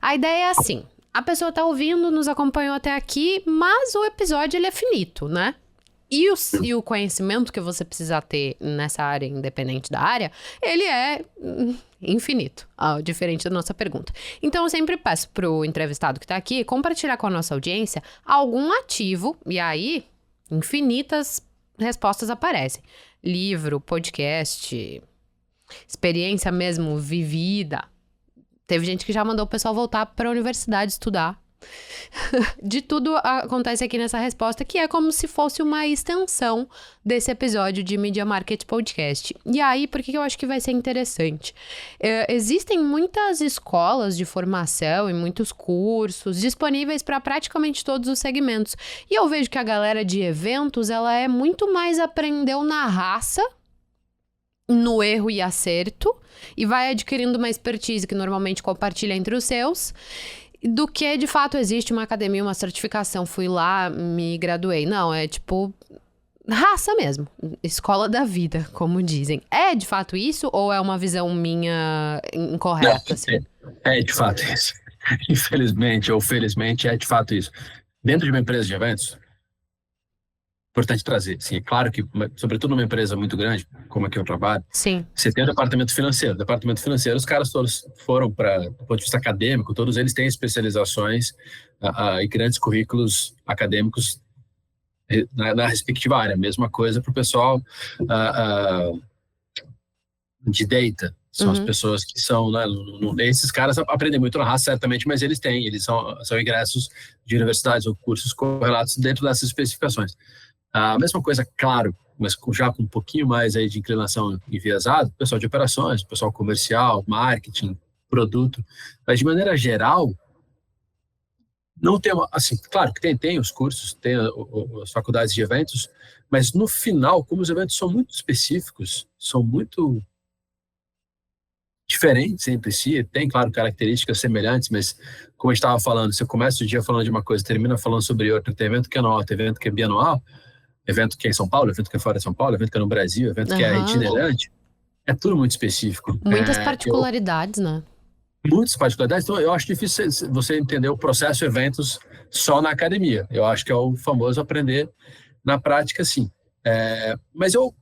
Speaker 1: A ideia é assim, a pessoa tá ouvindo, nos acompanhou até aqui, mas o episódio ele é finito, né? E o conhecimento que você precisa ter nessa área, independente da área, ele é infinito, diferente da nossa pergunta. Então, eu sempre peço pro entrevistado que tá aqui compartilhar com a nossa audiência algum ativo, e aí, infinitas respostas aparecem. Livro, podcast, experiência mesmo vivida. Teve gente que já mandou o pessoal voltar para a universidade estudar. De tudo acontece aqui nessa resposta, que é como se fosse uma extensão desse episódio de Media Market Podcast. E aí, por que eu acho que vai ser interessante? Existem muitas escolas de formação e muitos cursos disponíveis para praticamente todos os segmentos. E eu vejo que a galera de eventos, ela é muito mais aprendeu na raça, no erro e acerto, e vai adquirindo uma expertise que normalmente compartilha entre os seus, do que de fato existe uma academia, uma certificação, fui lá, me graduei. Não, é tipo raça mesmo, escola da vida, como dizem. É de fato isso ou é uma visão minha incorreta? Assim?
Speaker 2: É de fato isso. Infelizmente ou felizmente é de fato isso. Dentro de uma empresa de eventos, importante trazer, sim, é claro que, sobretudo numa empresa muito grande, como aqui eu trabalho,
Speaker 1: sim,
Speaker 2: você tem o departamento financeiro. O departamento financeiro, os caras todos foram para, do ponto de vista acadêmico, todos eles têm especializações e grandes currículos acadêmicos na respectiva área. Mesma coisa para o pessoal de data. São as pessoas que são, né, esses caras aprendem muito na raça, certamente, mas eles são ingressos de universidades ou cursos correlatos dentro dessas especificações. A mesma coisa, claro, mas já com um pouquinho mais aí de inclinação enviesado, pessoal de operações, pessoal comercial, marketing, produto. Mas, de maneira geral, não tem assim, claro que tem os cursos, tem as faculdades de eventos, mas no final, como os eventos são muito específicos, são muito diferentes entre si, tem, claro, características semelhantes, mas como a gente estava falando, você começa o dia falando de uma coisa, termina falando sobre outra, tem evento que é anual, tem evento que é bianual, evento que é em São Paulo, evento que é fora de São Paulo, evento que é no Brasil, evento que é itinerante, é tudo muito específico.
Speaker 1: Muitas particularidades, né?
Speaker 2: Muitas particularidades, então eu acho difícil você entender o processo eventos só na academia. Eu acho que é o famoso aprender na prática, sim. Mas eu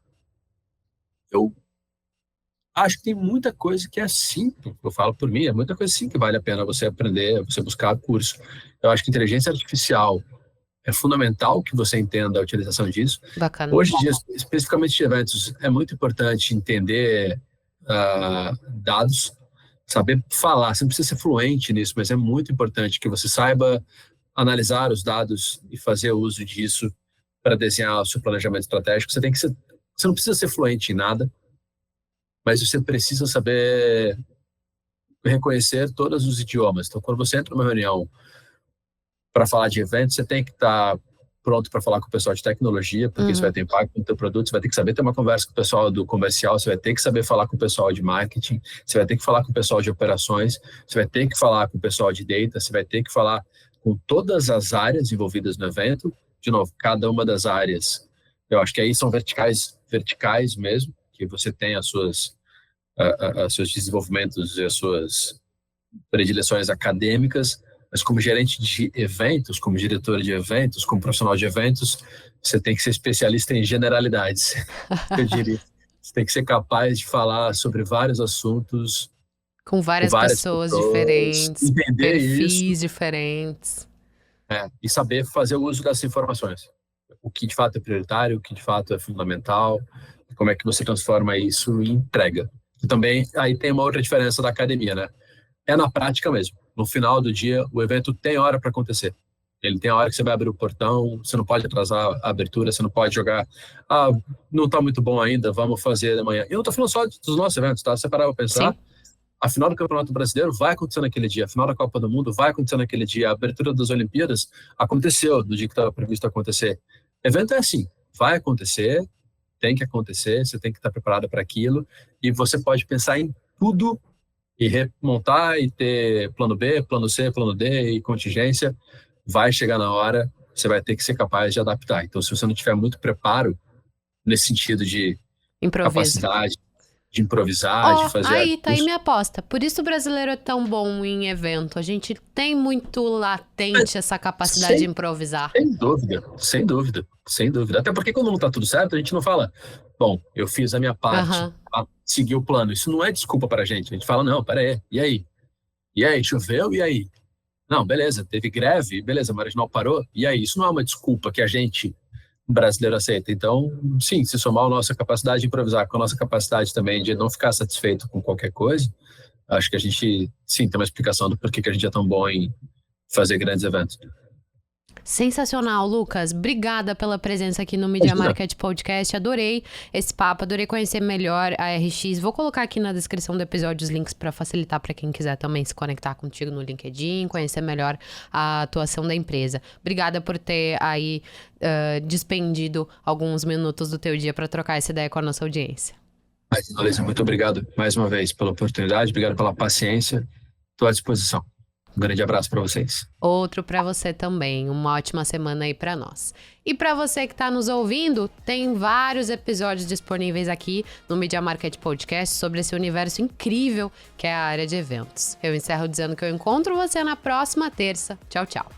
Speaker 2: acho que tem muita coisa que é sim, eu falo por mim, é muita coisa sim que vale a pena você aprender, você buscar curso. Eu acho que inteligência artificial é fundamental que você entenda a utilização disso.
Speaker 1: Bacana.
Speaker 2: Hoje em dia, especificamente de eventos, é muito importante entender dados, saber falar. Você não precisa ser fluente nisso, mas é muito importante que você saiba analisar os dados e fazer uso disso para desenhar o seu planejamento estratégico. Você não precisa ser fluente em nada, mas você precisa saber reconhecer todos os idiomas. Então, quando você entra numa reunião para falar de eventos, você tem que estar pronto para falar com o pessoal de tecnologia, porque isso vai ter impacto no teu produto. Você vai ter que saber ter uma conversa com o pessoal do comercial, você vai ter que saber falar com o pessoal de marketing, você vai ter que falar com o pessoal de operações, você vai ter que falar com o pessoal de data, você vai ter que falar com todas as áreas envolvidas no evento. De novo, cada uma das áreas, eu acho que aí são verticais mesmo, que você tem os seus desenvolvimentos e as suas predileções acadêmicas, mas como gerente de eventos, como diretor de eventos, como profissional de eventos, você tem que ser especialista em generalidades, eu diria. Você tem que ser capaz de falar sobre vários assuntos,
Speaker 1: Com várias pessoas diferentes,
Speaker 2: entender
Speaker 1: perfis
Speaker 2: isso,
Speaker 1: diferentes.
Speaker 2: e saber fazer o uso dessas informações. O que de fato é prioritário, o que de fato é fundamental, como é que você transforma isso em entrega. E também, aí tem uma outra diferença da academia, né? É na prática mesmo. No final do dia, o evento tem hora para acontecer. Ele tem a hora que você vai abrir o portão, você não pode atrasar a abertura, você não pode jogar, não está muito bom ainda, vamos fazer amanhã. Eu não estou falando só dos nossos eventos, tá? Você parar para pensar,
Speaker 1: Sim.
Speaker 2: a final do Campeonato Brasileiro vai acontecer naquele dia, a final da Copa do Mundo vai acontecer naquele dia, a abertura das Olimpíadas aconteceu no dia que estava previsto acontecer. Evento é assim, vai acontecer, tem que acontecer, você tem que estar preparado para aquilo, e você pode pensar em tudo e remontar e ter plano B, plano C, plano D e contingência. Vai chegar na hora, você vai ter que ser capaz de adaptar. Então, se você não tiver muito preparo nesse sentido de
Speaker 1: Improviso.
Speaker 2: capacidade de improvisar, de fazer
Speaker 1: Aí, tá aí
Speaker 2: ajustes,
Speaker 1: minha aposta. Por isso o brasileiro é tão bom em evento. A gente tem muito latente essa capacidade de
Speaker 2: sem,
Speaker 1: improvisar.
Speaker 2: sem dúvida, sem dúvida, sem dúvida. Até porque quando não está tudo certo, a gente não fala, bom, eu fiz a minha parte,
Speaker 1: Aham.
Speaker 2: segui o plano. Isso não é desculpa para a gente. A gente fala, não, pera aí, e aí? E aí, choveu, e aí? Não, beleza, teve greve, beleza, a Marginal parou, e aí? Isso não é uma desculpa que a gente, brasileiro, aceita. Então, sim, se somar a nossa capacidade de improvisar com a nossa capacidade também de não ficar satisfeito com qualquer coisa, acho que a gente, sim, tem uma explicação do porquê que a gente é tão bom em fazer grandes eventos.
Speaker 1: Sensacional, Lucas. Obrigada pela presença aqui no Media Market Podcast. Adorei esse papo, adorei conhecer melhor a RX. Vou colocar aqui na descrição do episódio os links para facilitar para quem quiser também se conectar contigo no LinkedIn, conhecer melhor a atuação da empresa. Obrigada por ter aí despendido alguns minutos do teu dia para trocar essa ideia com a nossa audiência.
Speaker 2: Luísa, muito obrigado mais uma vez pela oportunidade, obrigado pela paciência. Estou à disposição. Um grande abraço para vocês.
Speaker 1: Outro para você também. Uma ótima semana aí para nós. E para você que está nos ouvindo, tem vários episódios disponíveis aqui no Media Market Podcast sobre esse universo incrível que é a área de eventos. Eu encerro dizendo que eu encontro você na próxima terça. Tchau, tchau.